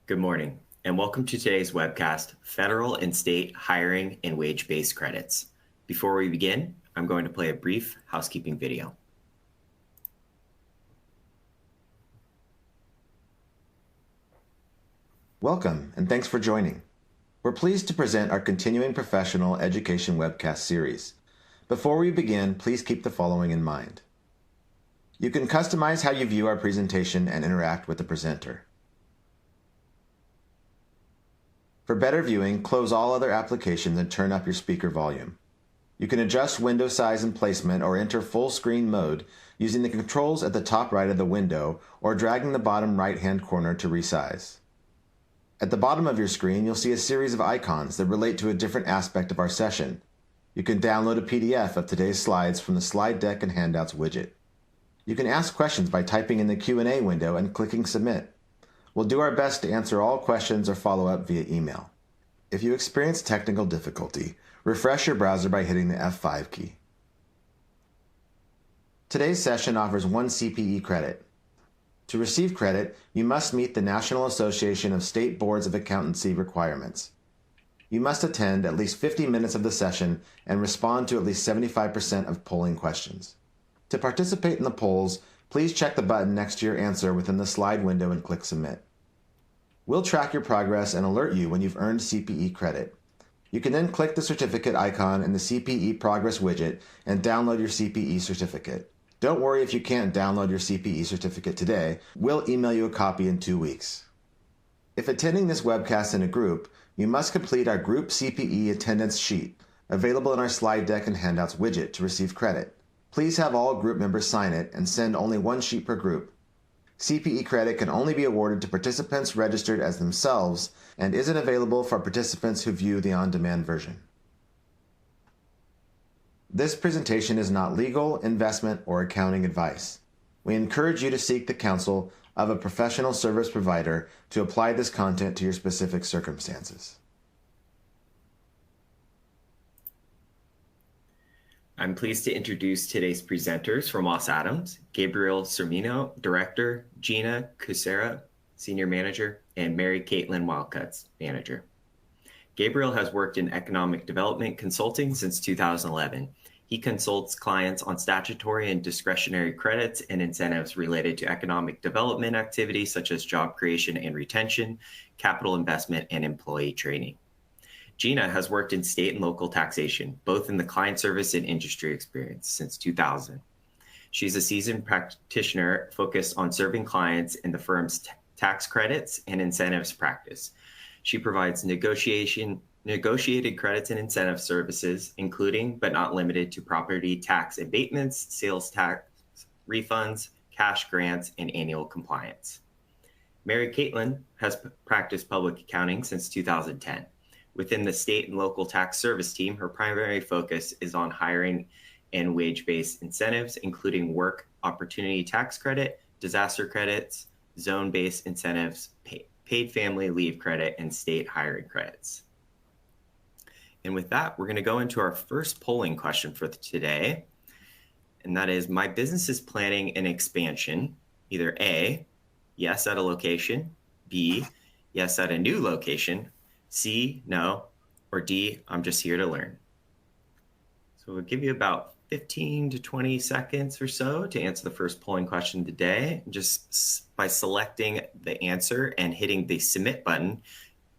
Good morning, and welcome to today's webcast, Federal and State Hiring and Wage-Based Credits. Before we begin, I'm going to play a brief housekeeping video. Welcome, and thanks for joining. We're pleased to present our continuing professional education webcast series. Before we begin, please keep the following in mind. You can customize how you view our presentation and interact with the presenter. For better viewing, close all other applications and turn up your speaker volume. You can adjust window size and placement or enter full screen mode using the controls at the top right of the window or dragging the bottom right-hand corner to resize. At the bottom of your screen, you'll see a series of icons that relate to a different aspect of our session. You can download a PDF of today's slides from the Slide Deck and Handouts widget. You can ask questions by typing in the Q&A window and clicking Submit. We'll do our best to answer all questions or follow up via email. If you experience technical difficulty, refresh your browser by hitting the F5 key. Today's session offers 1 CPE credit. To receive credit, you must meet the National Association of State Boards of Accountancy requirements. You must attend at least 50 minutes of the session and respond to at least 75% of polling questions. To participate in the polls, please check the button next to your answer within the slide window and click Submit. We'll track your progress and alert you when you've earned CPE credit. You can then click the certificate icon in the CPE Progress widget and download your CPE certificate. Don't worry if you can't download your CPE certificate today. We'll email you a copy in 2 weeks. If attending this webcast in a group, you must complete our group CPE attendance sheet, available in our slide deck and handouts widget to receive credit. Please have all group members sign it and send only 1 sheet per group. CPE credit can only be awarded to participants registered as themselves and isn't available for participants who view the on-demand version. This presentation is not legal, investment, or accounting advice. We encourage you to seek the counsel of a professional service provider to apply this content to your specific circumstances. I'm pleased to introduce today's presenters from Los Adams, Gabriel Sermeno, Director, Gina Kucera, Senior Manager, and MaryCaitlin Willcuts, Manager. Gabriel has worked in economic development consulting since 2011. He consults clients on statutory and discretionary credits and incentives related to economic development activities such as job creation and retention, capital investment, and employee training. Gina has worked in state and local taxation, both in the client service and industry experience since 2000. She's a seasoned practitioner focused on serving clients in the firm's tax credits and incentives practice. She provides negotiated credits and incentive services, including but not limited to property tax abatements, sales tax refunds, cash grants, and annual compliance. MaryCaitlin has practiced public accounting since 2010. Within the state and local tax service team, her primary focus is on hiring and wage-based incentives, including work opportunity tax credit, disaster credits, zone-based incentives, paid family leave credit, and state hiring credits. And with that, we're going to go into our first polling question for today. And that is, my business is planning an expansion. Either A, yes at a location, B, yes at a new location, C, no, or D, I'm just here to learn. So we'll give you about 15 to 20 seconds or so to answer the first polling question today. Just by selecting the answer and hitting the submit button,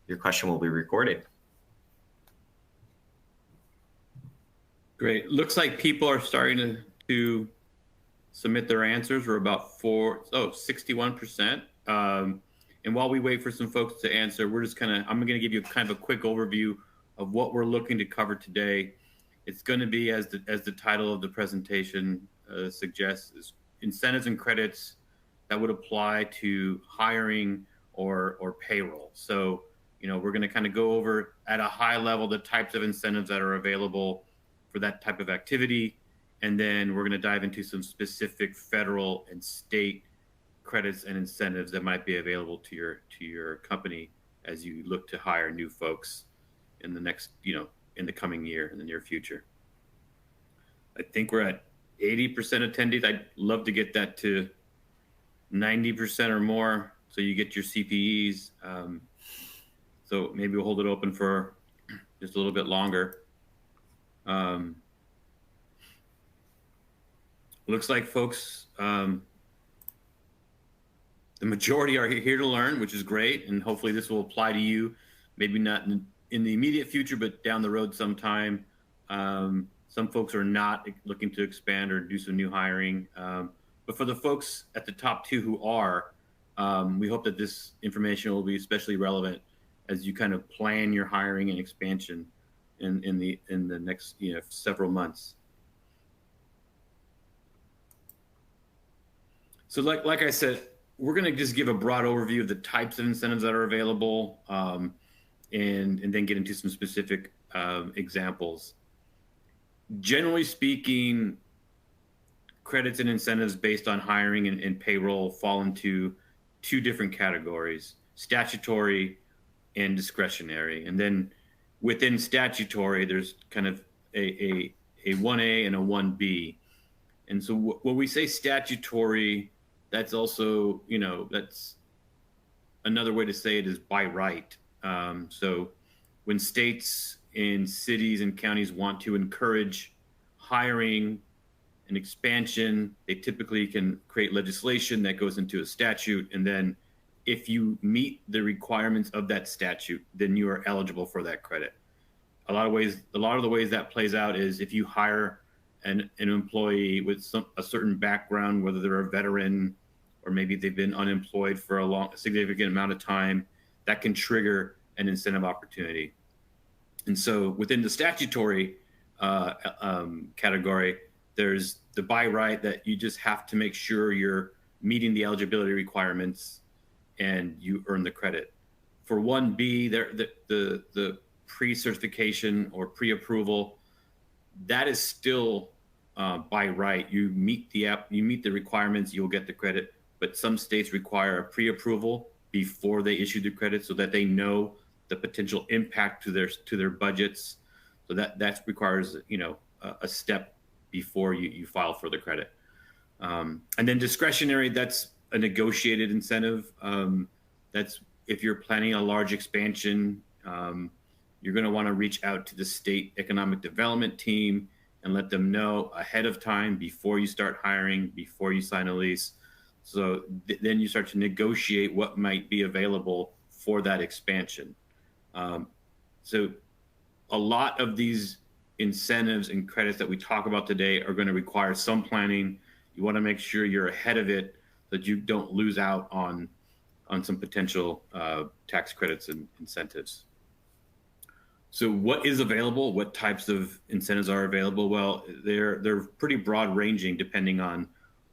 your question will be recorded. Great. Looks like people are starting to submit their answers. We're about 61%. And while we wait for some folks to answer, I'm going to give you kind of a quick overview of what we're looking to cover today. It's going to be, as the title of the presentation suggests, is incentives and credits that would apply to hiring or payroll. So, we're going to kind of go over at a high level the types of incentives that are available for that type of activity. And then we're going to dive into some specific federal and state credits and incentives that might be available to your company as you look to hire new folks in the next, in the coming year, in the near future. I think we're at 80% attendees. I'd love to get that to 90% or more so you get your CPEs. So maybe we'll hold it open for just a little bit longer. Looks like folks, the majority are here to learn, which is great. And hopefully this will apply to you, maybe not in the immediate future, but down the road sometime. Some folks are not looking to expand or do some new hiring. But for the folks at the top two who are, we hope that this information will be especially relevant as you kind of plan your hiring and expansion in the next several months. So like I said, we're going to just give a broad overview of the types of incentives that are available, and then get into some specific examples. Generally speaking, credits and incentives based on hiring and payroll fall into two different categories: statutory and discretionary. And then within statutory, there's kind of a 1A and a 1B. And so when we say statutory, that's also, that's another way to say it is by right. So when states and cities and counties want to encourage hiring and expansion, they typically can create legislation that goes into a statute. And then if you meet the requirements of that statute, then you are eligible for that credit. A lot of the ways that plays out is if you hire an employee with a certain background, whether they're a veteran or maybe they've been unemployed for a significant amount of time, that can trigger an incentive opportunity. And so within the statutory category, there's the by right that you just have to make sure you're meeting the eligibility requirements and you earn the credit. For 1B, the pre-certification or pre-approval, that is still by right. You meet the requirements, you'll get the credit. But some states require a pre-approval before they issue the credit so that they know the potential impact to their budgets. So that requires a step before you file for the credit. And then discretionary, that's a negotiated incentive. That's if you're planning a large expansion, you're going to want to reach out to the state economic development team and let them know ahead of time before you start hiring, before you sign a lease. So then you start to negotiate what might be available for that expansion. So a lot of these incentives and credits that we talk about today are going to require some planning. You want to make sure you're ahead of it so that you don't lose out on some potential tax credits and incentives. So what is available? What types of incentives are available? Well, they're pretty broad ranging depending on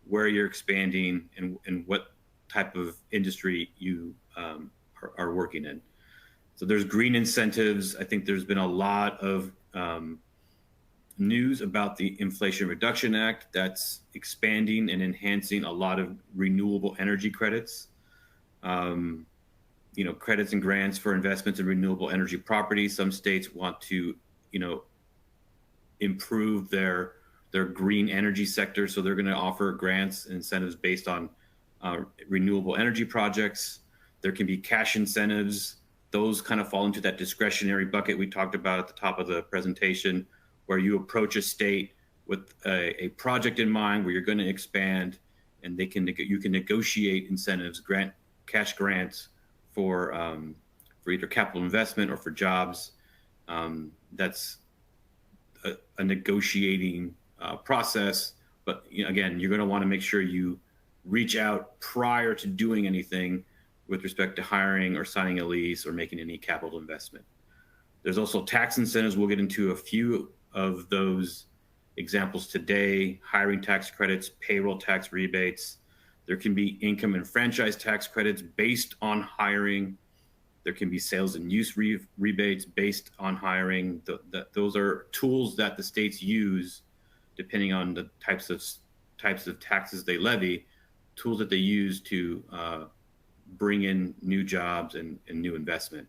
where you're expanding and what type of industry you are working in. So there's green incentives. I think there's been a lot of news about the Inflation Reduction Act that's expanding and enhancing a lot of renewable energy credits. Credits and grants for investments in renewable energy properties. Some states want to, improve their green energy sector. So they're going to offer grants and incentives based on renewable energy projects. There can be cash incentives. Those kind of fall into that discretionary bucket we talked about at the top of the presentation, where you approach a state with a project in mind where you're going to expand, and you can negotiate incentives, cash grants for either capital investment or for jobs. That's a negotiating process, but again, you're going to want to make sure you reach out prior to doing anything with respect to hiring or signing a lease or making any capital investment. There's also tax incentives. We'll get into a few of those examples today: hiring tax credits, payroll tax rebates. There can be income and franchise tax credits based on hiring. There can be sales and use rebates based on hiring. Those are tools that the states use depending on the types of taxes they levy, tools that they use to bring in new jobs and new investment.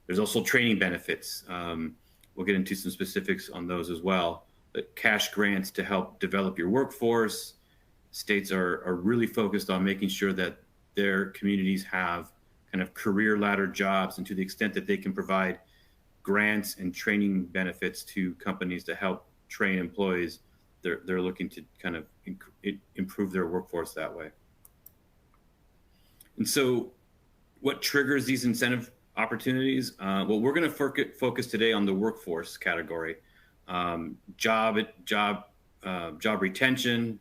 There's also training benefits. We'll get into some specifics on those as well. But cash grants to help develop your workforce. States are really focused on making sure that their communities have kind of career ladder jobs, and to the extent that they can provide grants and training benefits to companies to help train employees, they're looking to kind of improve their workforce that way. And so what triggers these incentive opportunities? Well, we're going to focus today on the workforce category. Job retention,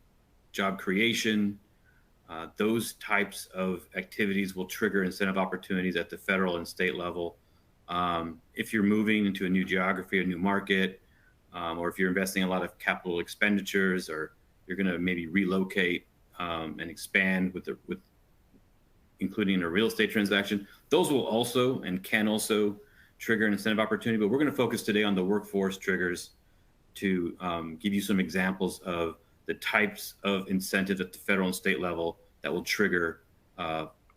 job creation, those types of activities will trigger incentive opportunities at the federal and state level. If you're moving into a new geography, a new market, or if you're investing a lot of capital expenditures, or you're going to maybe relocate and expand with including a real estate transaction, those will also and can also trigger an incentive opportunity. But we're going to focus today on the workforce triggers to give you some examples of the types of incentives at the federal and state level that will trigger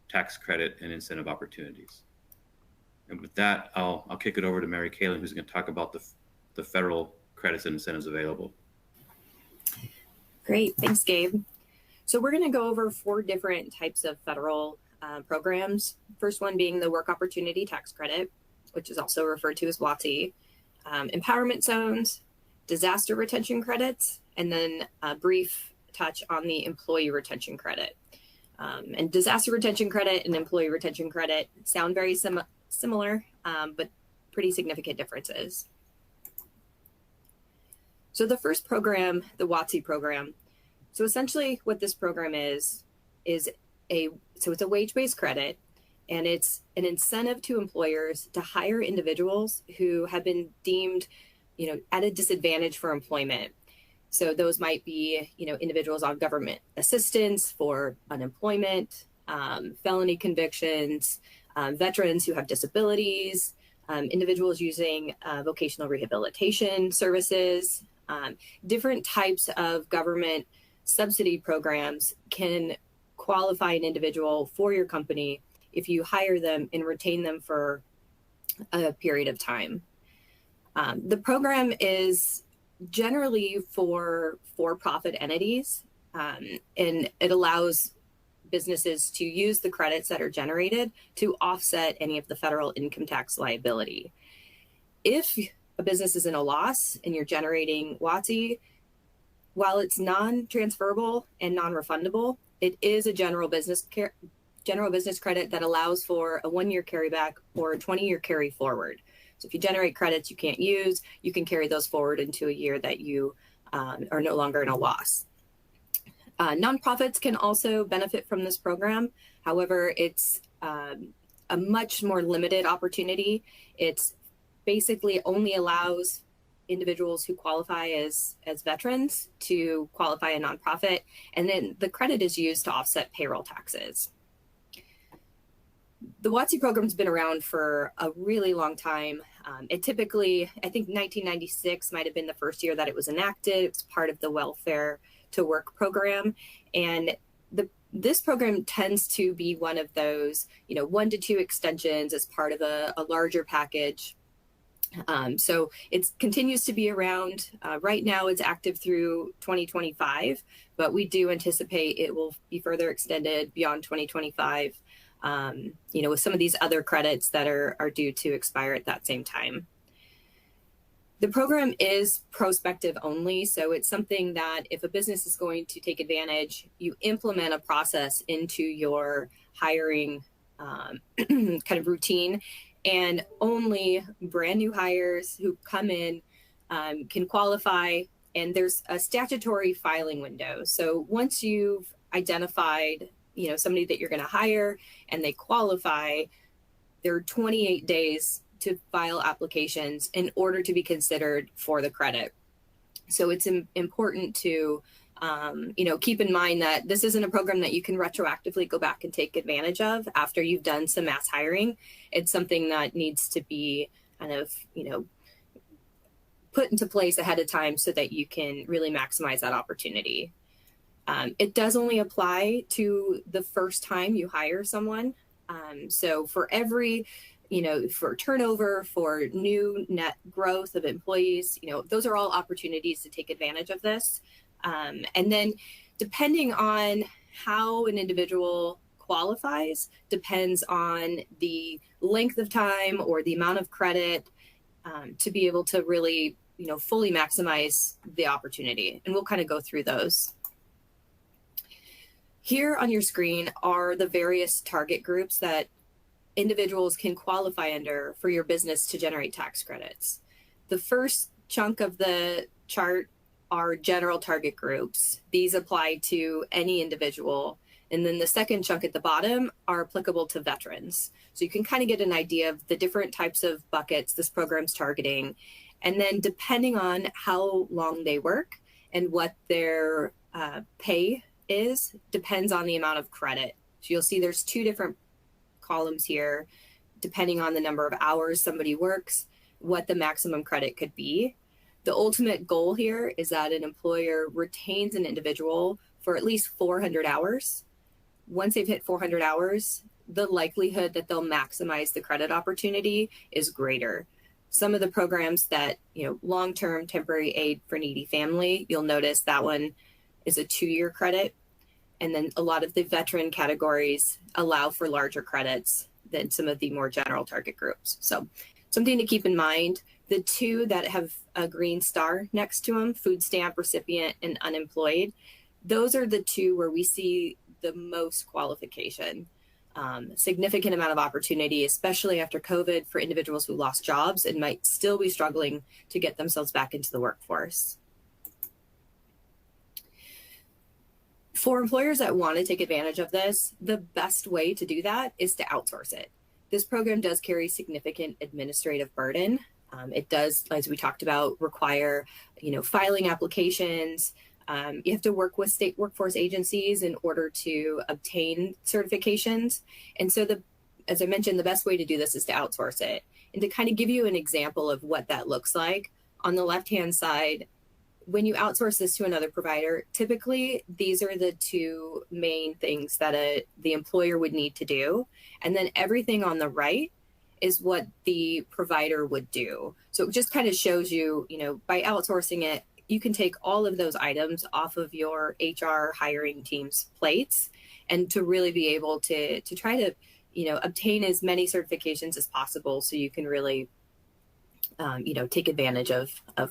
tax credit and incentive opportunities. And with that, I'll kick it over to MaryCaitlin, who's going to talk about the federal credits and incentives available. Great, thanks, Gabe. So we're going to go over 4 different types of federal programs. First one being the Work Opportunity Tax Credit, which is also referred to as WOTC, empowerment zones, disaster retention credits, and then a brief touch on the employee retention credit. And disaster retention credit and employee retention credit sound very similar, but pretty significant differences. So the first program, the WOTC program. So essentially what this program is it's a wage-based credit, and it's an incentive to employers to hire individuals who have been deemed, at a disadvantage for employment. So those might be, individuals on government assistance for unemployment, felony convictions, veterans who have disabilities, individuals using vocational rehabilitation services. Different types of government subsidy programs can qualify an individual for your company if you hire them and retain them for a period of time. The program is generally for for-profit entities, and it allows businesses to use the credits that are generated to offset any of the federal income tax liability. If a business is in a loss and you're generating WOTC, while it's non-transferable and non-refundable, it is a general business credit that allows for a 1-year carryback or a 20-year carry forward. So if you generate credits you can't use, you can carry those forward into a year that you are no longer in a loss. Nonprofits can also benefit from this program. However, it's a much more limited opportunity. It's basically only allows individuals who qualify as veterans to qualify a nonprofit, and then the credit is used to offset payroll taxes. The WOTC program's been around for a really long time. It typically, I think 1996 might have been the first year that it was enacted. It's part of the Welfare to Work program, and this program tends to be one of those, 1 to 2 extensions as part of a larger package. So it continues to be around. Right now it's active through 2025, but we do anticipate it will be further extended beyond 2025, with some of these other credits that are due to expire at that same time. The program is prospective only, so it's something that if a business is going to take advantage, you implement a process into your hiring kind of routine, and only brand new hires who come in can qualify, and there's a statutory filing window. So once you've identified, somebody that you're going to hire and they qualify, there are 28 days to file applications in order to be considered for the credit. So it's important to keep in mind that this isn't a program that you can retroactively go back and take advantage of after you've done some mass hiring. It's something that needs to be kind of, put into place ahead of time so that you can really maximize that opportunity. It does only apply to the first time you hire someone. So for every, for turnover, for new net growth of employees, those are all opportunities to take advantage of this. And then depending on how an individual qualifies depends on the length of time or the amount of credit to be able to really, fully maximize the opportunity. And we'll kind of go through those. Here on your screen are the various target groups that individuals can qualify under for your business to generate tax credits. The first chunk of the chart are general target groups. These apply to any individual. And then the second chunk at the bottom are applicable to veterans. So you can kind of get an idea of the different types of buckets this program's targeting. And then depending on how long they work and what their pay is, depends on the amount of credit. So you'll see there's two different columns here, depending on the number of hours somebody works, what the maximum credit could be. The ultimate goal here is that an employer retains an individual for at least 400 hours. Once they've hit 400 hours, the likelihood that they'll maximize the credit opportunity is greater. Some of the programs that, long-term temporary aid for needy family, you'll notice that one is a 2-year credit. And then a lot of the veteran categories allow for larger credits than some of the more general target groups. So something to keep in mind, the two that have a green star next to them, food stamp recipient and unemployed, those are the two where we see the most qualification. Significant amount of opportunity, especially after COVID, for individuals who lost jobs and might still be struggling to get themselves back into the workforce. For employers that want to take advantage of this, the best way to do that is to outsource it. This program does carry significant administrative burden. It does, as we talked about, require, filing applications. You have to work with state workforce agencies in order to obtain certifications. And so as I mentioned, the best way to do this is to outsource it. And to kind of give you an example of what that looks like, on the left-hand side, when you outsource this to another provider, typically these are the two main things that the employer would need to do. And then everything on the right is what the provider would do. So it just kind of shows you, by outsourcing it, you can take all of those items off of your HR hiring team's plates, and to really be able to try to, obtain as many certifications as possible, so you can really, take advantage of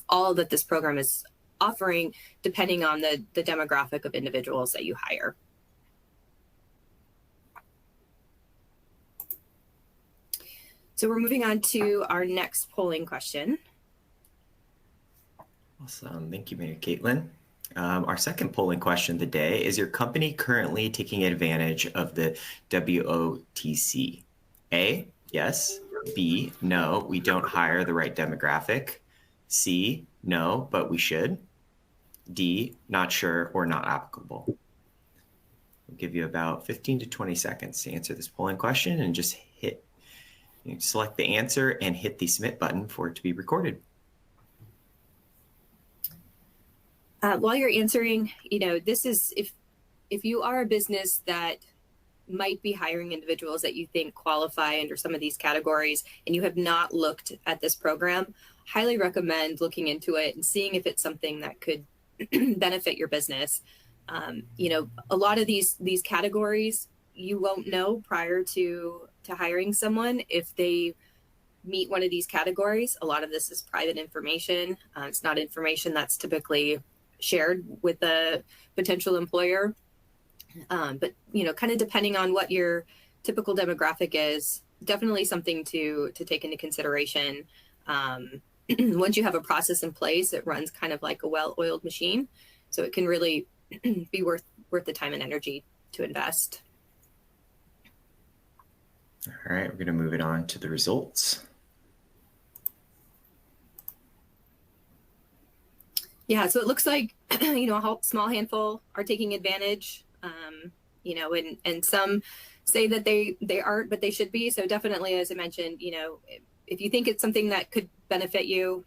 all that this program is offering, depending on the demographic of individuals that you hire. So we're moving on to our next polling question. Awesome. Thank you, MaryCaitlin. Our second polling question of the day is: your company currently taking advantage of the WOTC? A, yes. B, no, we don't hire the right demographic. C, no, but we should. D, not sure or not applicable. We'll give you about 15 to 20 seconds to answer this polling question, and just select the answer and hit the submit button for it to be recorded. While you're answering, this is if you are a business that might be hiring individuals that you think qualify under some of these categories and you have not looked at this program, highly recommend looking into it and seeing if it's something that could benefit your business. A lot of these categories you won't know prior to hiring someone if they meet one of these categories. A lot of this is private information. It's not information that's typically shared with the potential employer. But kind of depending on what your typical demographic is, definitely something to take into consideration. Once you have a process in place, it runs kind of like a well-oiled machine, so it can really be worth the time and energy to invest. All right, we're going to move it on to the results. Yeah, so it looks like, a small handful are taking advantage, and some say that they aren't, but they should be. So definitely, as I mentioned, if you think it's something that could benefit you,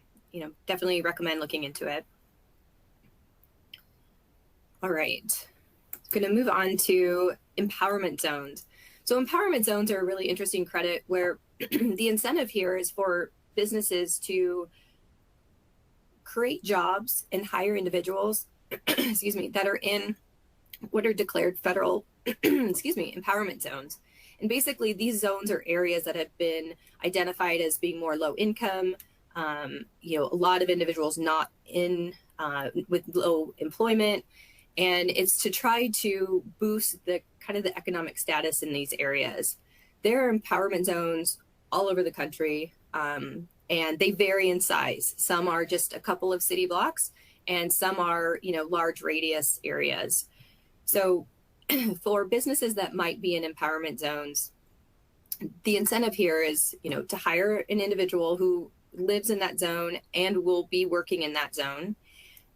definitely recommend looking into it. All right, going to move on to empowerment zones. So empowerment zones are a really interesting credit where the incentive here is for businesses to create jobs and hire individuals, that are in what are declared federal, empowerment zones. And basically, these zones are areas that have been identified as being more low income. A lot of individuals not in with low employment, and it's to try to boost the kind of the economic status in these areas. There are empowerment zones all over the country, and they vary in size. Some are just a couple of city blocks, and some are large radius areas. So for businesses that might be in empowerment zones, the incentive here is, to hire an individual who lives in that zone and will be working in that zone.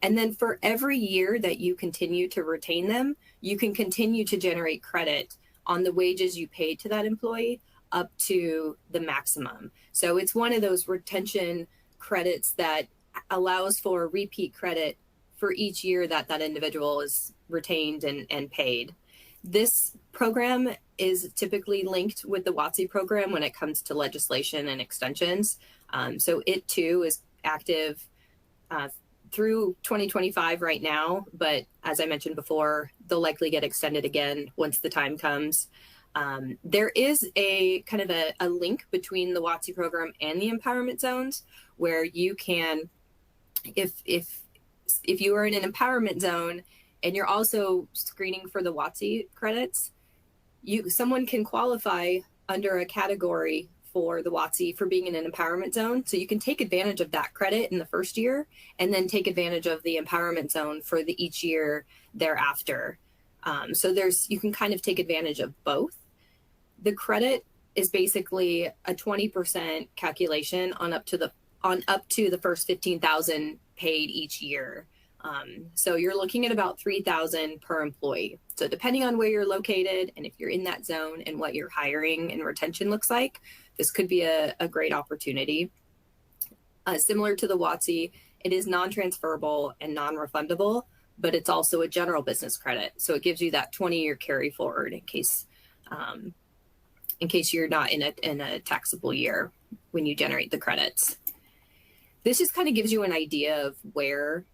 And then for every year that you continue to retain them, you can continue to generate credit on the wages you paid to that employee up to the maximum. So it's one of those retention credits that allows for repeat credit for each year that that individual is retained and paid. This program is typically linked with the WOTC program when it comes to legislation and extensions. So it too is active through 2025 right now, but as I mentioned before, they'll likely get extended again once the time comes. There is a kind of a link between the WOTC program and the empowerment zones, where you can, if you are in an empowerment zone and you're also screening for the WOTC credits, someone can qualify under a category for the WOTC for being in an empowerment zone. So you can take advantage of that credit in the first year and then take advantage of the empowerment zone for each year thereafter. So you can kind of take advantage of both. The credit is basically a 20% calculation on up to the first 15,000 paid each year. So you're looking at about 3,000 per employee. So depending on where you're located and if you're in that zone and what your hiring and retention looks like, this could be a great opportunity. Similar to the WOTC, it is non-transferable and non-refundable, but it's also a general business credit. So it gives you that 20-year carry forward in case you're not in a taxable year when you generate the credits. This just kind of gives you an idea of where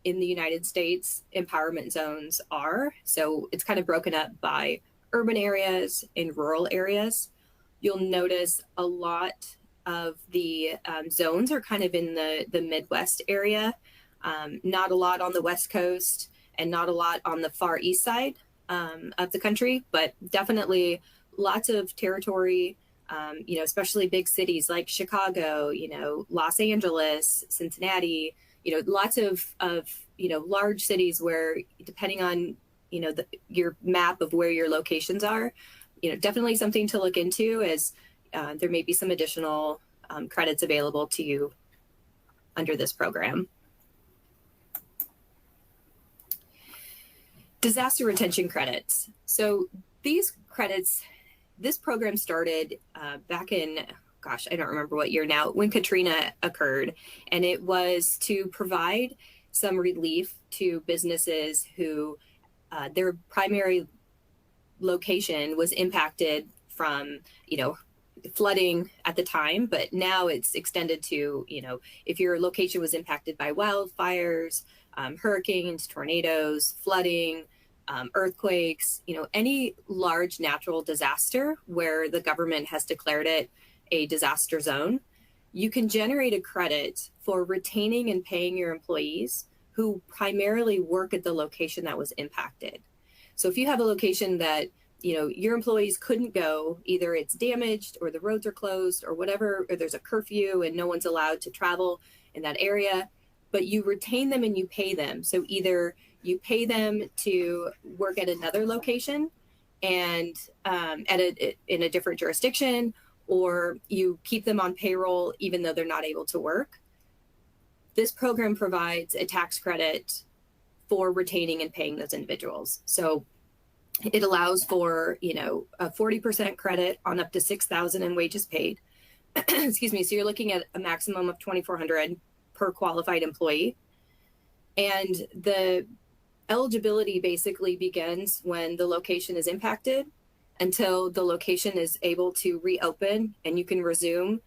in the United States empowerment zones are. So it's kind of broken up by urban areas and rural areas. You'll notice a lot of the zones are kind of in the Midwest area, not a lot on the West Coast and not a lot on the far east side of the country, but definitely lots of territory, especially big cities like Chicago, Los Angeles, Cincinnati, lots of large cities where, depending on, your map of where your locations are, definitely something to look into, as there may be some additional credits available to you under this program. Disaster retention credits. So these credits, this program started back in, I don't remember what year now, when Katrina occurred. And it was to provide some relief to businesses who their primary location was impacted from, flooding at the time, but now it's extended to, if your location was impacted by wildfires, hurricanes, tornadoes, flooding, earthquakes, any large natural disaster where the government has declared it a disaster zone, you can generate a credit for retaining and paying your employees who primarily work at the location that was impacted. So if you have a location that, your employees couldn't go, either it's damaged or the roads are closed or whatever, or there's a curfew and no one's allowed to travel in that area, but you retain them and you pay them. So either you pay them to work at another location and in a different jurisdiction, or you keep them on payroll even though they're not able to work. This program provides a tax credit for retaining and paying those individuals. So it allows for, a 40% credit on up to $6,000 in wages paid. Excuse me. So you're looking at a maximum of $2,400 per qualified employee. And the eligibility basically begins when the location is impacted until the location is able to reopen and you can resume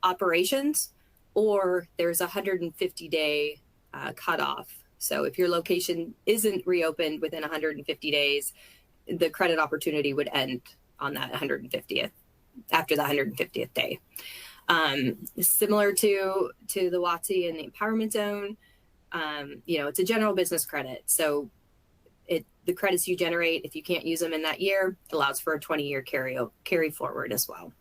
operations, or there's a 150-day cutoff So if your location isn't reopened within 150 days, the credit opportunity would end on that 150th, after the 150th day. Similar to the WOTC and the empowerment zone, it's a general business credit. So the credits you generate, if you can't use them in that year, allows for a 20-year carry forward as well.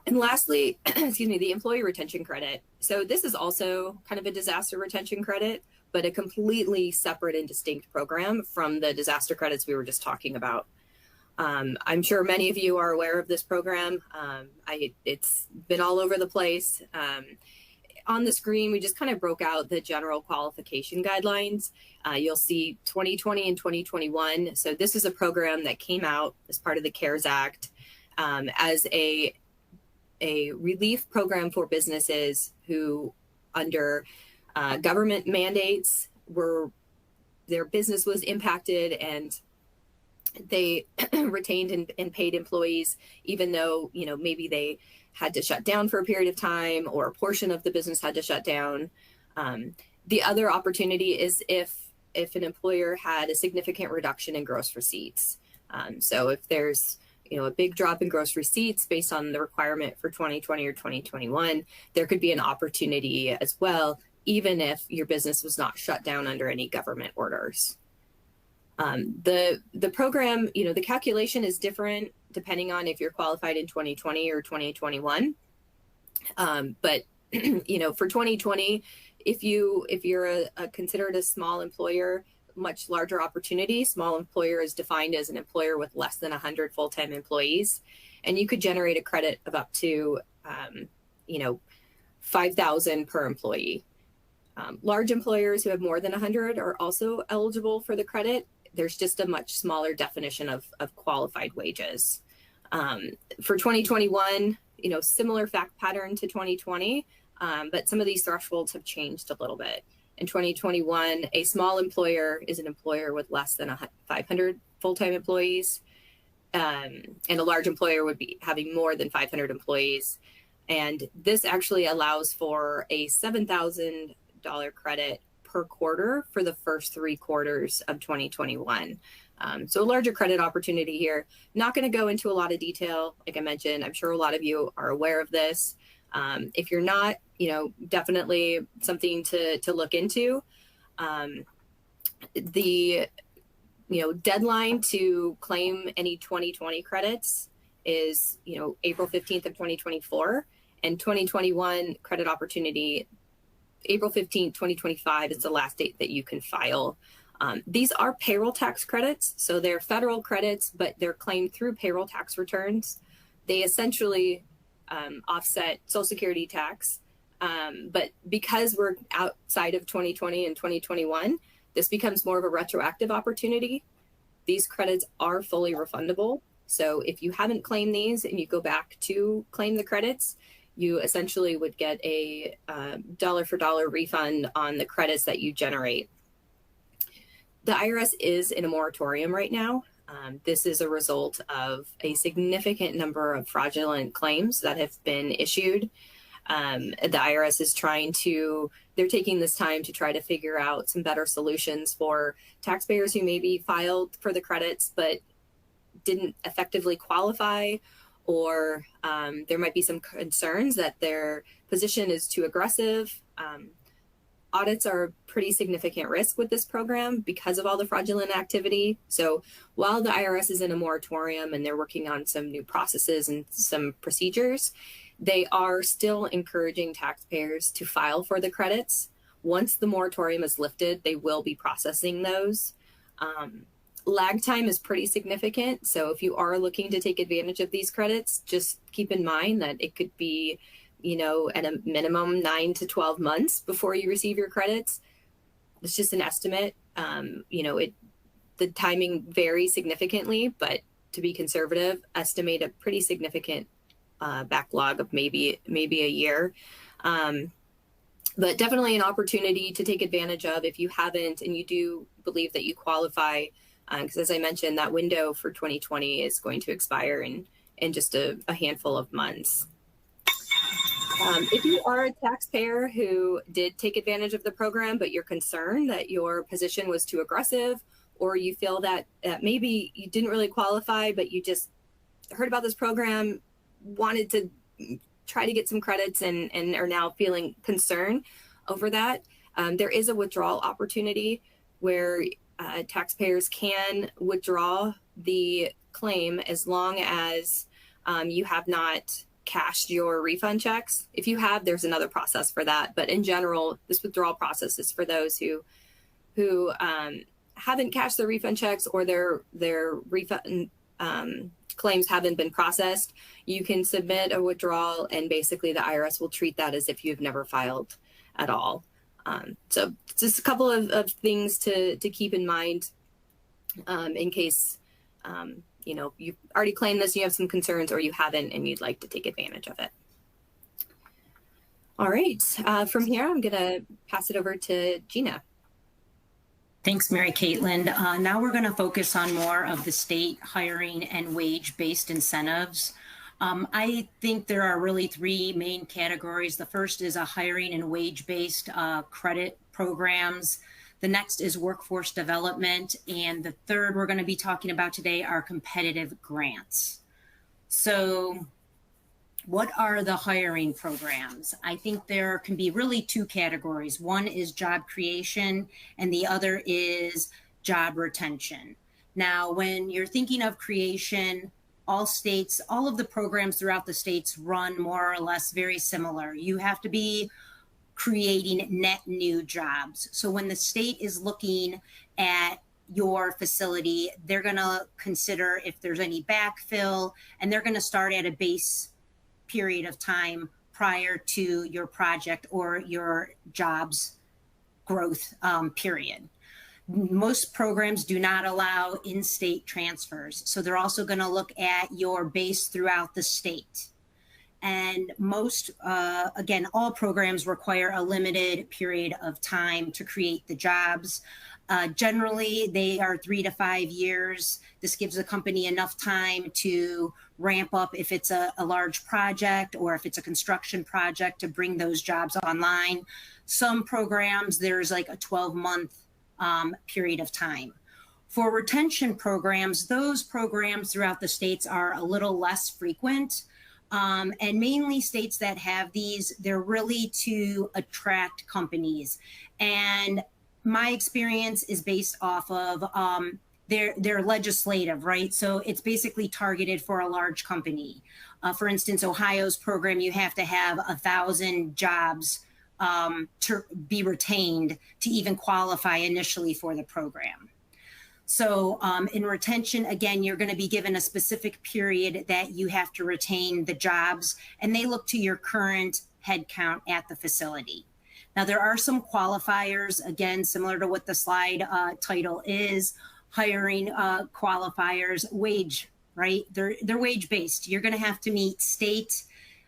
And lastly, the employee retention credit. So this is also kind of a disaster retention credit, but a completely separate and distinct program from the disaster credits we were just talking about. I'm sure many of you are aware of this program. It's been all over the place. On the screen, we just kind of broke out the general qualification guidelines. You'll see 2020 and 2021. So this is a program that came out as part of the CARES Act as a relief program for businesses who, under government mandates, their business was impacted and they retained and paid employees, even though, maybe they had to shut down for a period of time or a portion of the business had to shut down. The other opportunity is if an employer had a significant reduction in gross receipts. So if there's a big drop in gross receipts based on the requirement for 2020 or 2021, there could be an opportunity as well, even if your business was not shut down under any government orders. The program, the calculation is different depending on if you're qualified in 2020 or 2021. But for 2020, if you're considered a small employer, much larger opportunity. Small employer is defined as an employer with less than 100 full-time employees, and you could generate a credit of up to $5,000 per employee. Large employers who have more than 100 are also eligible for the credit. There's just a much smaller definition of qualified wages. For 2021, similar fact pattern to 2020, but some of these thresholds have changed a little bit. In 2021, a small employer is an employer with less than 500 full-time employees, and a large employer would be having more than 500 employees. And this actually allows for a $7,000 credit per quarter for the first 3 quarters of 2021. So a larger credit opportunity here. Not going to go into a lot of detail. Like I mentioned, I'm sure a lot of you are aware of this. If you're not, definitely something to look into. The deadline to claim any 2020 credits is April 15th of 2024, and 2021 credit opportunity April 15th, 2025 is the last date that you can file. These are payroll tax credits, so they're federal credits, but they're claimed through payroll tax returns. They essentially offset Social Security tax, but because we're outside of 2020 and 2021, this becomes more of a retroactive opportunity. These credits are fully refundable. So if you haven't claimed these and you go back to claim the credits, you essentially would get a dollar for dollar refund on the credits that you generate. The IRS is in a moratorium right now. This is a result of a significant number of fraudulent claims that have been issued. The IRS is they're taking this time to try to figure out some better solutions for taxpayers who maybe filed for the credits but didn't effectively qualify, or there might be some concerns that their position is too aggressive. Audits are a pretty significant risk with this program because of all the fraudulent activity. So while the IRS is in a moratorium and they're working on some new processes and some procedures, they are still encouraging taxpayers to file for the credits. Once the moratorium is lifted, they will be processing those. Lag time is pretty significant. So if you are looking to take advantage of these credits, just keep in mind that it could be at a minimum 9 to 12 months before you receive your credits. It's just an estimate. The timing varies significantly, but to be conservative, estimate a pretty significant backlog of maybe a year. But definitely an opportunity to take advantage of if you haven't and you do believe that you qualify, because as I mentioned, that window for 2020 is going to expire in just a handful of months. If you are a taxpayer who did take advantage of the program, but you're concerned that your position was too aggressive, or you feel that maybe you didn't really qualify, but you just heard about this program, wanted to try to get some credits and are now feeling concerned over that, there is a withdrawal opportunity where taxpayers can withdraw the claim as long as you have not cashed your refund checks. If you have, there's another process for that. But in general, this withdrawal process is for those who haven't cashed their refund checks or their refund claims haven't been processed. You can submit a withdrawal, and basically the IRS will treat that as if you've never filed at all. So just a couple of things to keep in mind in case you've already claimed this, you have some concerns, or you haven't and you'd like to take advantage of it. All right, from here, I'm gonna pass it over to Gina. Thanks, MaryCaitlin. Now we're going to focus on more of the state hiring and wage-based incentives. I think there are really three main categories. The first is a hiring and wage-based credit programs. The next is workforce development. And the third we're going to be talking about today are competitive grants. So what are the hiring programs? I think there can be really two categories. One is job creation and the other is job retention. Now, when you're thinking of creation, all of the programs throughout the states run more or less very similar. You have to be creating net new jobs. So when the state is looking at your facility, they're going to consider if there's any backfill, and they're going to start at a base period of time prior to your project or your jobs growth period. Most programs do not allow in-state transfers. So they're also going to look at your base throughout the state. And most, again, all programs require a limited period of time to create the jobs. Generally, they are 3 to 5 years. This gives the company enough time to ramp up if it's a large project or if it's a construction project to bring those jobs online. Some programs, there's like a 12-month period of time. For retention programs, those programs throughout the states are a little less frequent. And mainly states that have these, they're really to attract companies. And my experience is based off of their legislative, right? So it's basically targeted for a large company. For instance, Ohio's program, you have to have 1,000 jobs to be retained to even qualify initially for the program. So in retention, again, you're going to be given a specific period that you have to retain the jobs, and they look to your current headcount at the facility. Now, there are some qualifiers, again, similar to what the slide title is, hiring qualifiers, wage, right? They're wage-based. You're going to have to meet state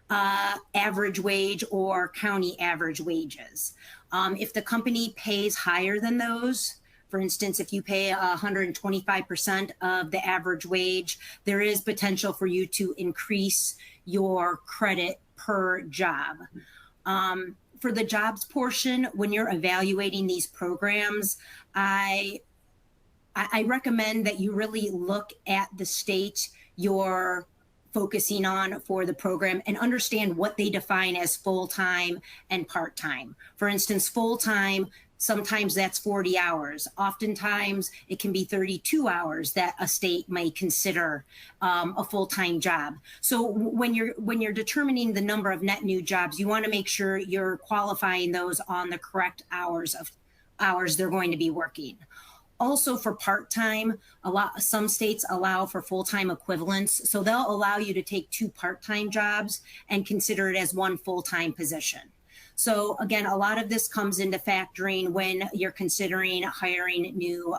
average wage or county average wages. If the company pays higher than those, for instance, if you pay 125% of the average wage, there is potential for you to increase your credit per job. For the jobs portion, when you're evaluating these programs, I recommend that you really look at the state you're focusing on for the program and understand what they define as full-time and part-time. For instance, full-time, sometimes that's 40 hours. Oftentimes it can be 32 hours that a state may consider a full-time job. So when you're determining the number of net new jobs, you want to make sure you're qualifying those on the correct hours they're going to be working. Also for part-time, some states allow for full-time equivalents. So they'll allow you to take 2 part-time jobs and consider it as 1 full-time position. So again, a lot of this comes into factoring when you're considering hiring new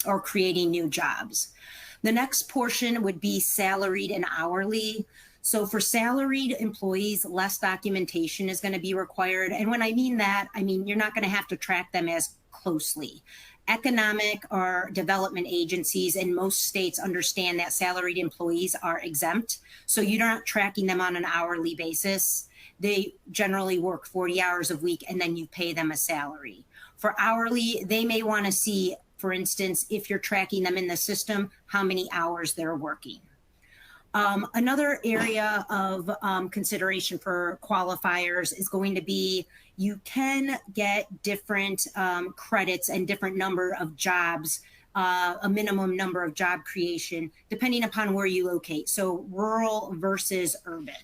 or creating new jobs. The next portion would be salaried and hourly. So for salaried employees, less documentation is going to be required. And when I mean that, I mean you're not going to have to track them as closely. Economic or development agencies in most states understand that salaried employees are exempt. So you're not tracking them on an hourly basis. they generally work 40 hours a week and then you pay them a salary. For hourly, they may want to see, for instance, if you're tracking them in the system, how many hours they're working. Another area of consideration for qualifiers is going to be you can get different credits and different number of jobs, a minimum number of job creation, depending upon where you locate. So rural versus urban.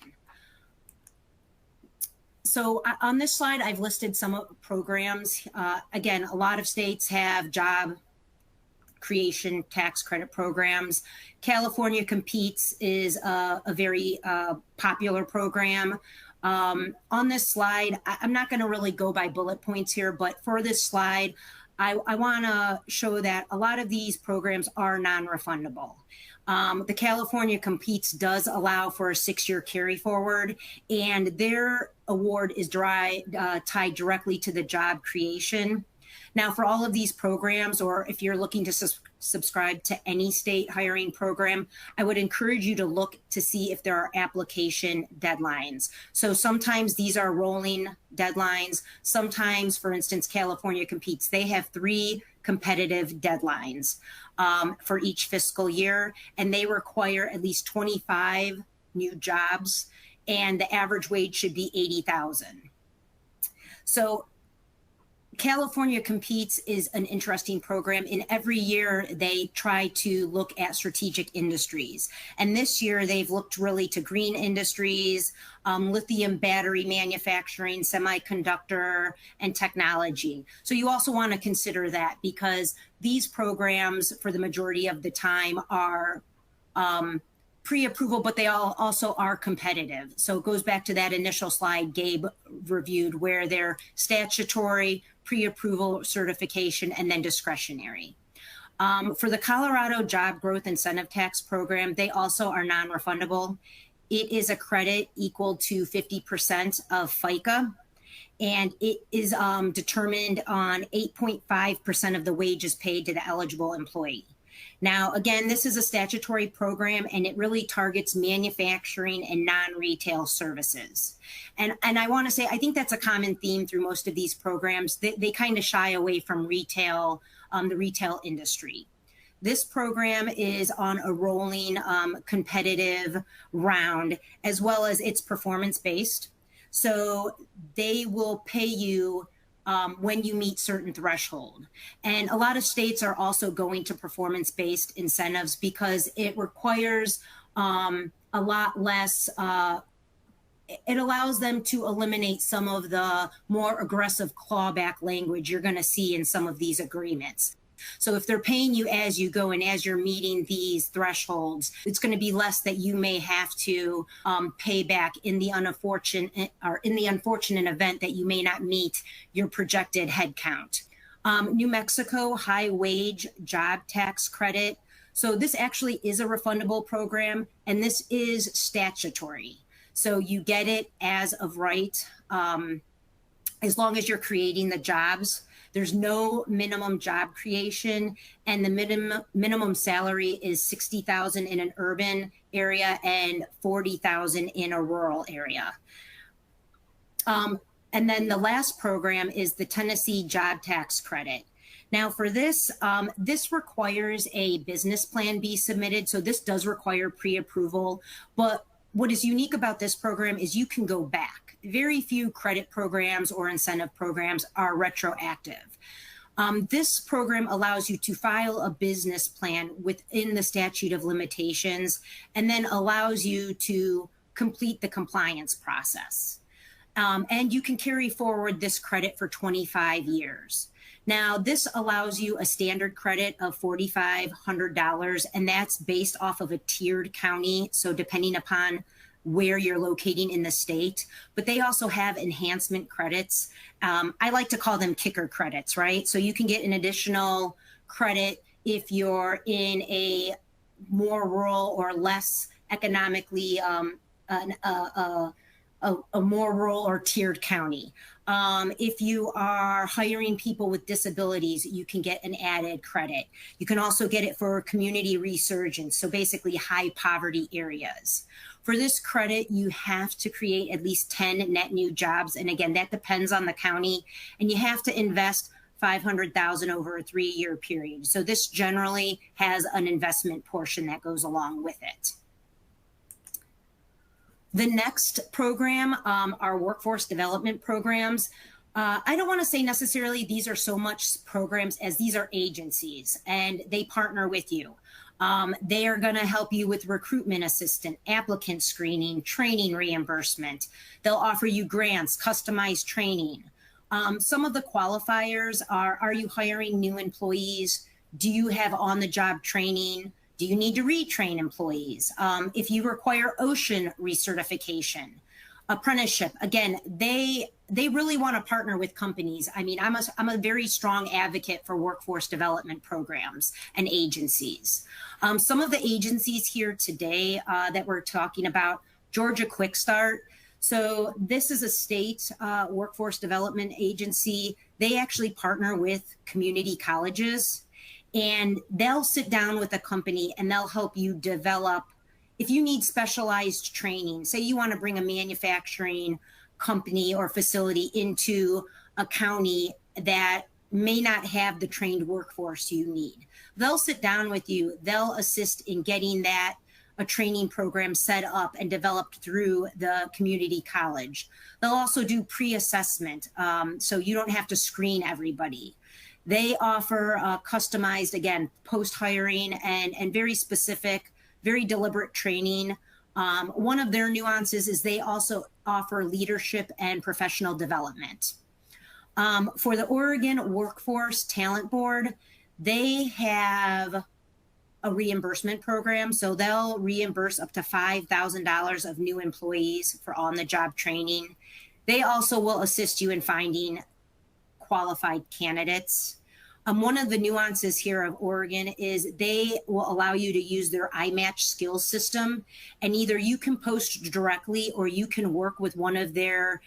So on this slide, I've listed some programs. Again, a lot of states have job creation tax credit programs. California Competes is a very popular program. On this slide, I'm not going to really go by bullet points here, but for this slide, I want to show that a lot of these programs are non-refundable. The California Competes does allow for a 6-year carry forward, and their award is tied directly to the job creation. Now, for all of these programs, or if you're looking to subscribe to any state hiring program, I would encourage you to look to see if there are application deadlines. So sometimes these are rolling deadlines. Sometimes, for instance, California Competes, they have 3 competitive deadlines for each fiscal year, and they require at least 25 new jobs, and the average wage should be $80,000. So California Competes is an interesting program. In every year, they try to look at strategic industries. And this year, they've looked really to green industries, lithium battery manufacturing, semiconductor, and technology. So you also want to consider that, because these programs, for the majority of the time, are pre-approval, but they also are competitive. So it goes back to that initial slide Gabe reviewed, where they're statutory, pre-approval, certification, and then discretionary. For the Colorado Job Growth Incentive Tax Program, they also are non-refundable. It is a credit equal to 50% of FICA, and it is determined on 8.5% of the wages paid to the eligible employee. Now, again, this is a statutory program, and it really targets manufacturing and non-retail services. And I want to say, I think that's a common theme through most of these programs. They kind of shy away from retail, the retail industry. This program is on a rolling competitive round, as well as it's performance-based. So they will pay you when you meet certain threshold. And a lot of states are also going to performance-based incentives because it requires a lot less, it allows them to eliminate some of the more aggressive clawback language you're gonna see in some of these agreements. So if they're paying you as you go and as you're meeting these thresholds, it's going to be less that you may have to pay back in the unfortunate event that you may not meet your projected head count. New Mexico high wage job tax credit. So this actually is a refundable program, and this is statutory. So you get it as of right, as long as you're creating the jobs. There's no minimum job creation, and the minimum salary is $60,000 in an urban area and $40,000 in a rural area. And then the last program is the Tennessee Job Tax Credit. Now for this, this requires a business plan be submitted. So this does require pre-approval, but what is unique about this program is you can go back. Very few credit programs or incentive programs are retroactive. This program allows you to file a business plan within the statute of limitations, and then allows you to complete the compliance process. And you can carry forward this credit for 25 years. Now, this allows you a standard credit of $4,500, and that's based off of a tiered county. So depending upon where you're locating in the state, but they also have enhancement credits. I like to call them kicker credits, right? So you can get an additional credit if you're in a more rural or less economically a more rural or tiered county. If you are hiring people with disabilities, you can get an added credit. You can also get it for community resurgence, so basically high poverty areas. For this credit, you have to create at least 10 net new jobs. And again, that depends on the county. And you have to invest $500,000 over a 3-year period. So this generally has an investment portion that goes along with it. The next program are workforce development programs. I don't want to say necessarily these are so much programs as these are agencies, and they partner with you. They are going to help you with recruitment assistance, applicant screening, training reimbursement. They'll offer you grants, customized training. Some of the qualifiers are you hiring new employees? Do you have on-the-job training? Do you need to retrain employees? If you require ocean recertification, apprenticeship, again, they really want to partner with companies. I mean, I'm a very strong advocate for workforce development programs and agencies. Some of the agencies here today that we're talking about, Georgia Quick Start. So this is a state workforce development agency. They actually partner with community colleges, and they'll sit down with a company and they'll help you develop. If you need specialized training, say you want to bring a manufacturing company or facility into a county that may not have the trained workforce you need, they'll sit down with you. They'll assist in getting a training program set up and developed through the community college. They'll also do pre-assessment, so you don't have to screen everybody. They offer customized, again, post-hiring and very specific, very deliberate training. One of their nuances is they also offer leadership and professional development. For the Oregon Workforce Talent Board, they have a reimbursement program. So they'll reimburse up to $5,000 of new employees for on-the-job training. They also will assist you in finding qualified candidates. One of the nuances here of Oregon is they will allow you to use their iMatch skills system, and either you can post directly or you can work with one of their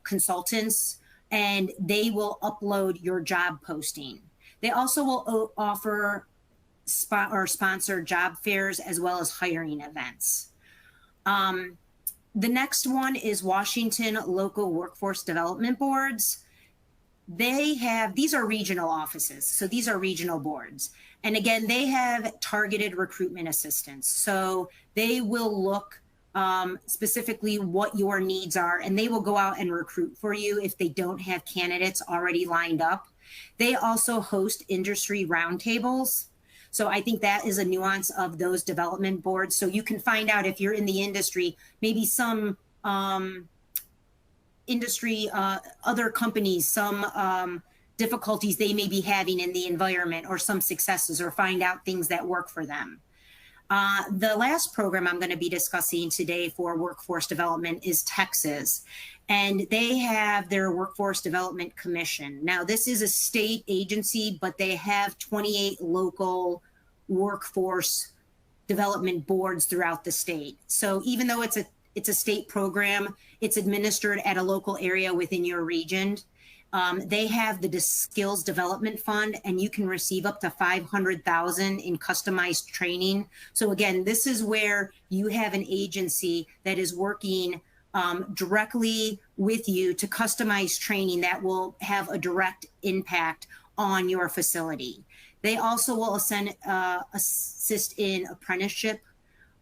consultants, and they will upload your job posting. They also will offer sponsor job fairs as well as hiring events. The next one is Washington Local Workforce Development Boards. These are regional offices. So these are regional boards. And again, they have targeted recruitment assistance. So they will look specifically what your needs are, and they will go out and recruit for you if they don't have candidates already lined up. They also host industry roundtables. So I think that is a nuance of those development boards. So you can find out if you're in the industry, maybe some industry, other companies, some difficulties they may be having in the environment, or some successes, or find out things that work for them. The last program I'm going to be discussing today for workforce development is Texas, and they have their Workforce Development Commission. Now, this is a state agency, but they have 28 local workforce development boards throughout the state. So even though it's a state program, it's administered at a local area within your region. They have the Skills Development Fund, and you can receive up to $500,000 in customized training. So again, this is where you have an agency that is working directly with you to customize training that will have a direct impact on your facility. They also will assist in apprenticeship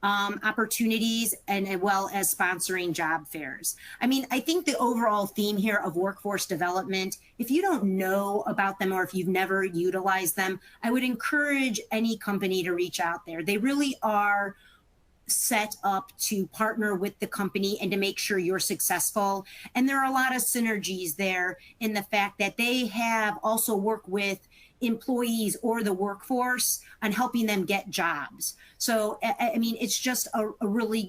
opportunities, and as well as sponsoring job fairs. I mean, I think the overall theme here of workforce development, if you don't know about them or if you've never utilized them, I would encourage any company to reach out there. They really are set up to partner with the company and to make sure you're successful. And there are a lot of synergies there in the fact that they have also worked with employees or the workforce on helping them get jobs. So, I mean, it's just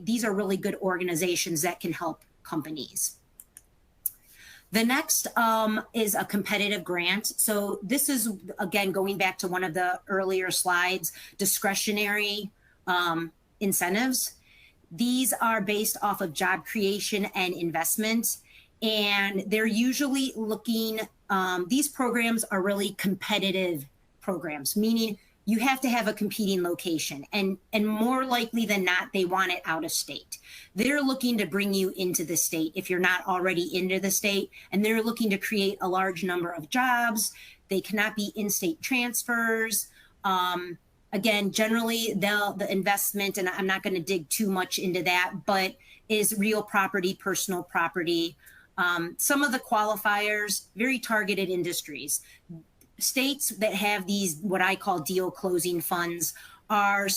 these are really good organizations that can help companies. The next is a competitive grant. So this is, again, going back to one of the earlier slides, discretionary incentives. These are based off of job creation and investment, and they're usually looking, these programs are really competitive programs, meaning you have to have a competing location, and more likely than not, they want it out of state. They're looking to bring you into the state if you're not already into the state, and they're looking to create a large number of jobs. They cannot be in-state transfers. Again, generally, the investment, and I'm not going to dig too much into that, but is real property, personal property. Some of the qualifiers, very targeted industries. States that have these, what I call deal closing funds, are,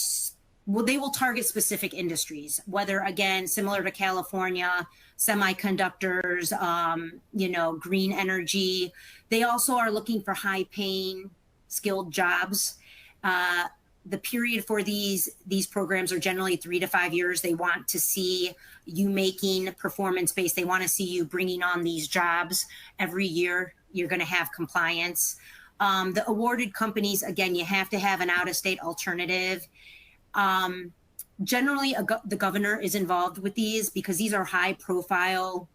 well, they will target specific industries, whether, again, similar to California, semiconductors, green energy. They also are looking for high paying, skilled jobs. The period for these programs are generally 3 to 5 years. They want to see you making performance-based. They want to see you bringing on these jobs every year. You're going to have compliance. The awarded companies, again, you have to have an out-of-state alternative. Generally, the governor is involved with these because these are high-profile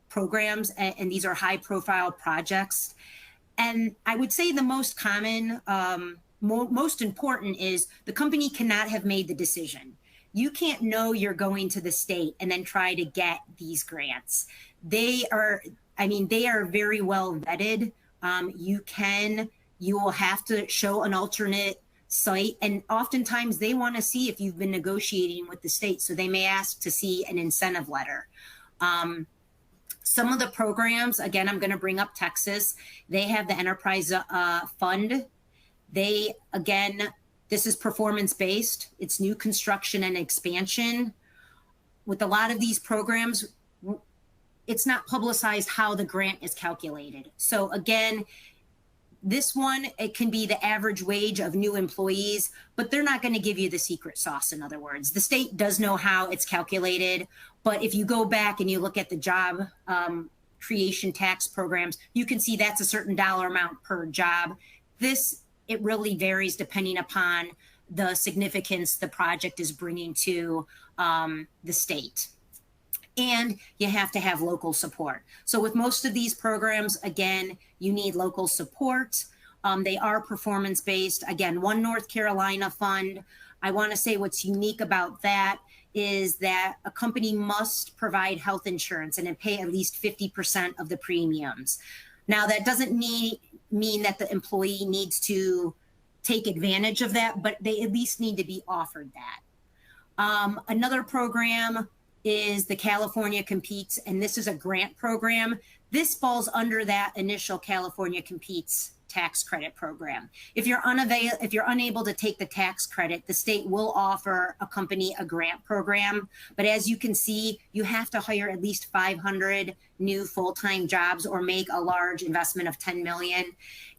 programs, and these are high-profile projects. And I would say the most common, most important is the company cannot have made the decision. You can't know you're going to the state and then try to get these grants. They are very well vetted. You will have to show an alternate site, and oftentimes they want to see if you've been negotiating with the state. So they may ask to see an incentive letter. Some of the programs, again, I'm going to bring up Texas. They have the Enterprise Fund. This is performance-based. It's new construction and expansion. With a lot of these programs, it's not publicized how the grant is calculated. So again, this one, it can be the average wage of new employees, but they're not going to give you the secret sauce, in other words. The state does know how it's calculated, but if you go back and you look at the job creation tax programs, you can see that's a certain dollar amount per job. It really varies depending upon the significance the project is bringing to the state. And you have to have local support. So with most of these programs, again, you need local support. They are performance-based. Again, one North Carolina fund. I want to say what's unique about that is that a company must provide health insurance and pay at least 50% of the premiums. Now, that doesn't mean that the employee needs to take advantage of that, but they at least need to be offered that. Another program is the California Competes, and this is a grant program. This falls under that initial California Competes tax credit program. If you're unable to take the tax credit, the state will offer a company a grant program. But as you can see, you have to hire at least 500 new full-time jobs or make a large investment of $10 million.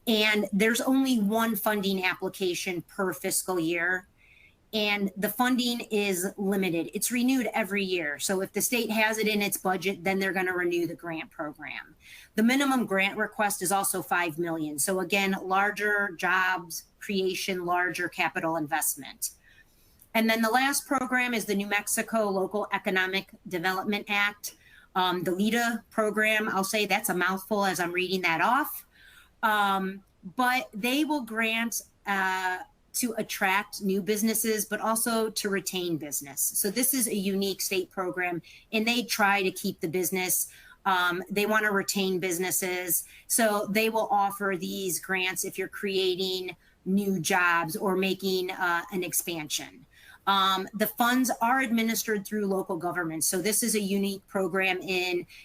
And there's only one funding application per fiscal year. And the funding is limited. It's renewed every year. So if the state has it in its budget, then they're going to renew the grant program. The minimum grant request is also $5 million. So again, larger jobs creation, larger capital investment. And then the last program is the New Mexico Local Economic Development Act. The LEDA program, I'll say that's a mouthful as I'm reading that off. But they will grant to attract new businesses, but also to retain business. So this is a unique state program, and they try to keep the business. They want to retain businesses. So they will offer these grants if you're creating new jobs or making an expansion. The funds are administered through local governments. So this is a unique program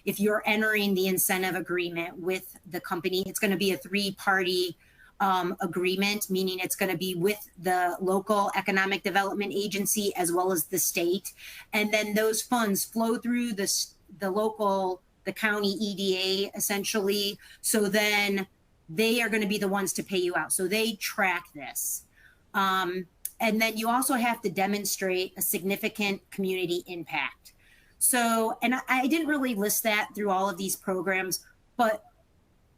if you're entering the incentive agreement with the company, it's going to be a 3-party agreement, meaning it's going to be with the local economic development agency as well as the state. And then those funds flow through the county EDA essentially. So then they are going to be the ones to pay you out. So they track this. And then you also have to demonstrate a significant community impact. So, and I didn't really list that through all of these programs, but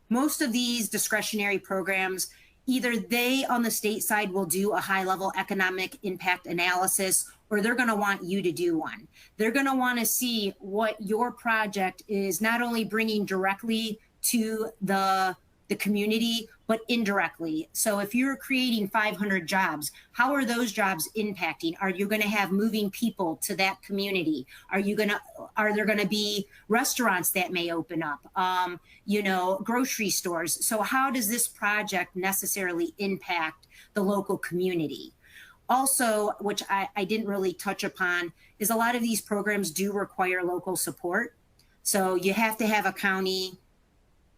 most of these discretionary programs, either they on the state side will do a high level economic impact analysis, or they're going to want you to do one. They're going to want to see what your project is not only bringing directly to the community, but indirectly. So if you're creating 500 jobs, how are those jobs impacting? Are you going to have moving people to that community? Are there going to be restaurants that may open up? Grocery stores. So how does this project necessarily impact the local community? Also, which I didn't really touch upon, is a lot of these programs do require local support. So you have to have a county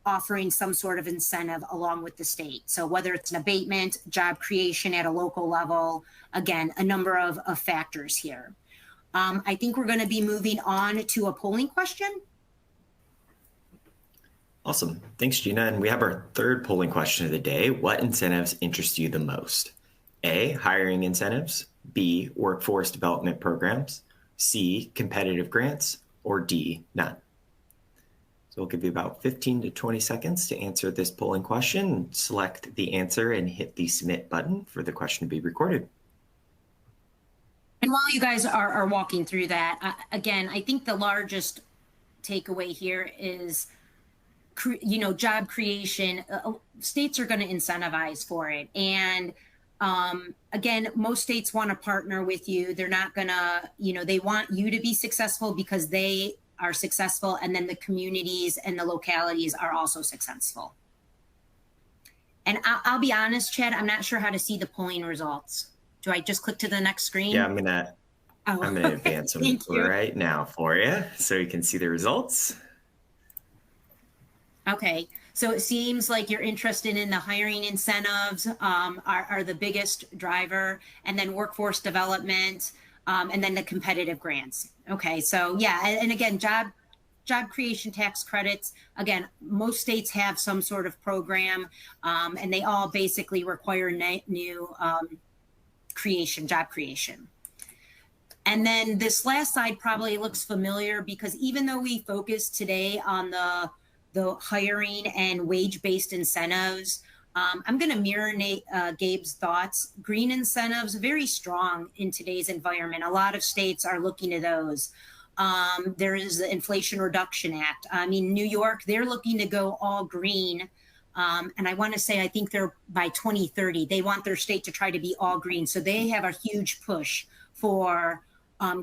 offering some sort of incentive along with the state. So whether it's an abatement, job creation at a local level, again, a number of factors here. I think we're going to be moving on to a polling question. Awesome. Thanks, Gina. And we have our third polling question of the day. What incentives interest you the most? A, hiring incentives, B, workforce development programs, C, competitive grants, or D, none. So we'll give you about 15 to 20 seconds to answer this polling question. Select the answer and hit the submit button for the question to be recorded. And while you guys are walking through that, again, I think the largest takeaway here is, job creation. States are going to incentivize for it. And again, most states want to partner with you. They're not going to, they want you to be successful because they are successful, and then the communities and the localities are also successful. And I'll be honest, Chad, I'm not sure how to see the polling results. Do I just click to the next screen? Yeah, I'm gonna advance them right now for you so you can see the results. Okay, so it seems like you're interested in the hiring incentives are the biggest driver, and then workforce development, and then the competitive grants. Okay, so yeah, and again, job creation tax credits. Again, most states have some sort of program, and they all basically require new job creation. And then this last slide probably looks familiar because even though we focus today on the hiring and wage-based incentives, I'm going to mirror Gabe's thoughts. Green incentives, very strong in today's environment. A lot of states are looking at those. There is the Inflation Reduction Act. I mean, New York, they're looking to go all green. And I want to say, I think they're by 2030, they want their state to try to be all green. So they have a huge push for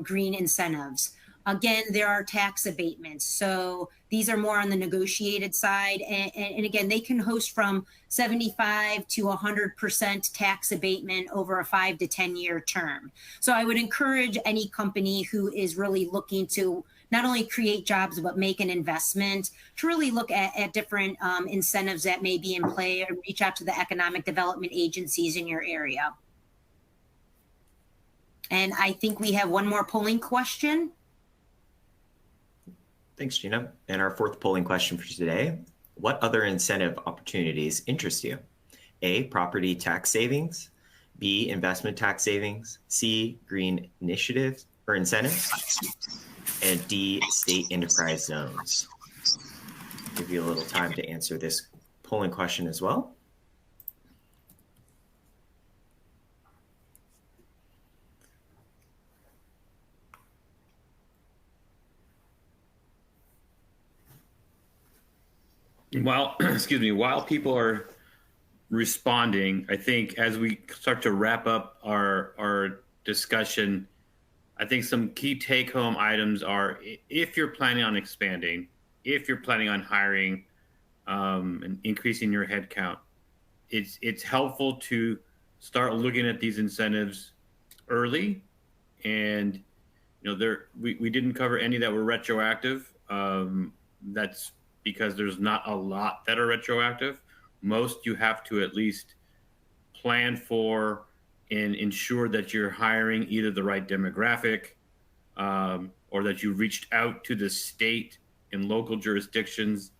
green incentives. Again, there are tax abatements. So these are more on the negotiated side. And again, they can host from 75 to 100% tax abatement over a 5 to 10 year term. So I would encourage any company who is really looking to not only create jobs, but make an investment to really look at different incentives that may be in play, or reach out to the economic development agencies in your area. And I think we have one more polling question. Thanks, Gina. And our fourth polling question for today, what other incentive opportunities interest you? A, property tax savings, B, investment tax savings, C, green initiatives or incentives, and D, state enterprise zones. I'll give you a little time to answer this polling question as well. While people are responding, I think as we start to wrap up our discussion, I think some key take-home items are: if you're planning on expanding, if you're planning on hiring and increasing your headcount, it's helpful to start looking at these incentives early. And we didn't cover any that were retroactive. That's because there's not a lot that are retroactive. Most you have to at least plan for and ensure that you're hiring either the right demographic or that you reached out to the state and local jurisdictions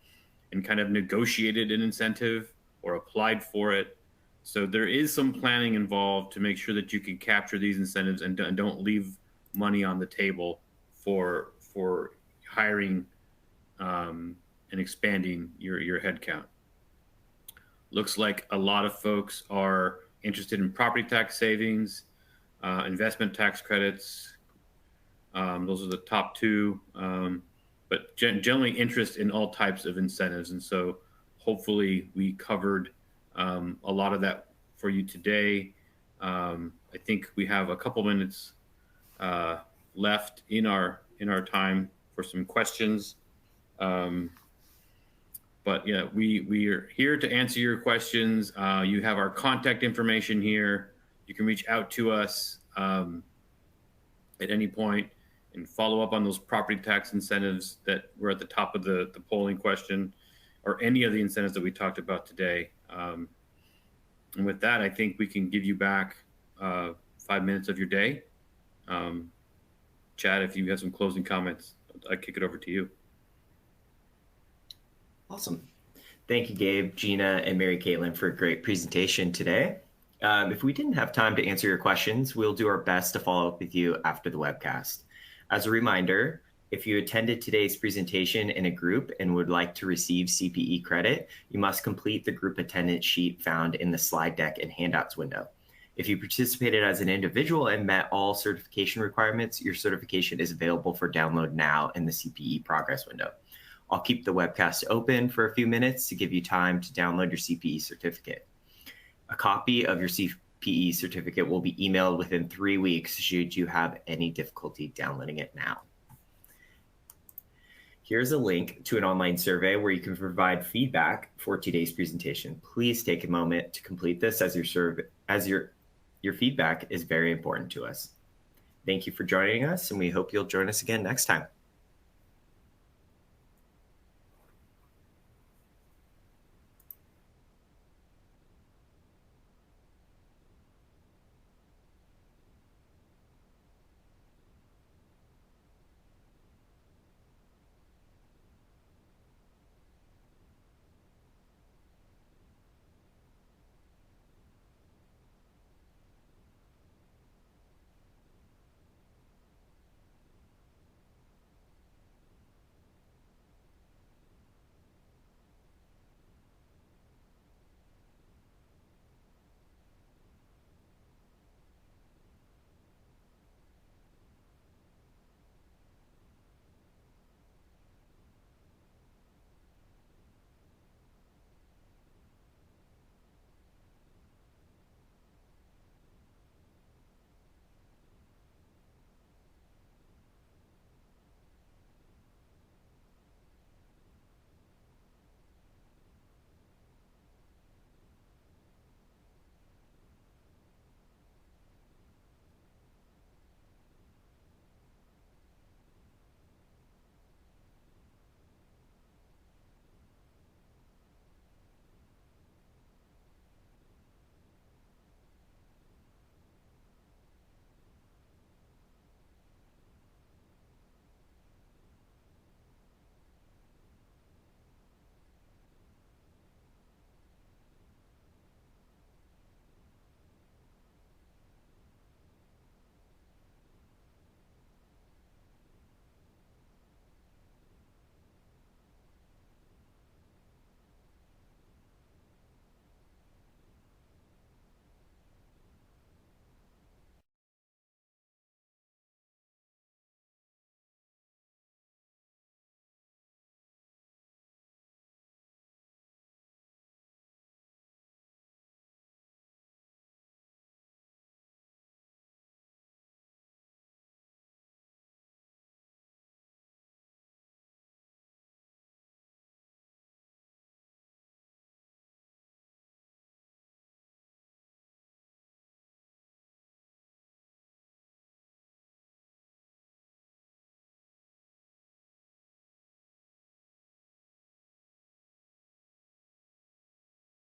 and kind of negotiated an incentive or applied for it. So there is some planning involved to make sure that you can capture these incentives and don't leave money on the table for hiring and expanding your headcount. Looks like a lot of folks are interested in property tax savings, investment tax credits. Those are the top two, but generally interest in all types of incentives. And so hopefully we covered a lot of that for you today. I think we have a couple minutes left in our time for some questions. But yeah, we are here to answer your questions. You have our contact information here. You can reach out to us at any point and follow up on those property tax incentives that were at the top of the polling question, or any of the incentives that we talked about today. And with that, I think we can give you back 5 minutes of your day. Chad, if you have some closing comments, I'd kick it over to you. Awesome. Thank you, Gabe, Gina, and MaryCaitlin for a great presentation today. If we didn't have time to answer your questions, we'll do our best to follow up with you after the webcast. As a reminder, if you attended today's presentation in a group and would like to receive CPE credit, you must complete the group attendance sheet found in the slide deck and handouts window. If you participated as an individual and met all certification requirements, your certification is available for download now in the CPE progress window. I'll keep the webcast open for a few minutes to give you time to download your CPE certificate. A copy of your CPE certificate will be emailed within 3 weeks should you have any difficulty downloading it now. Here's a link to an online survey where you can provide feedback for today's presentation. Please take a moment to complete this as your feedback is very important to us. Thank you for joining us, and we hope you'll join us again next time.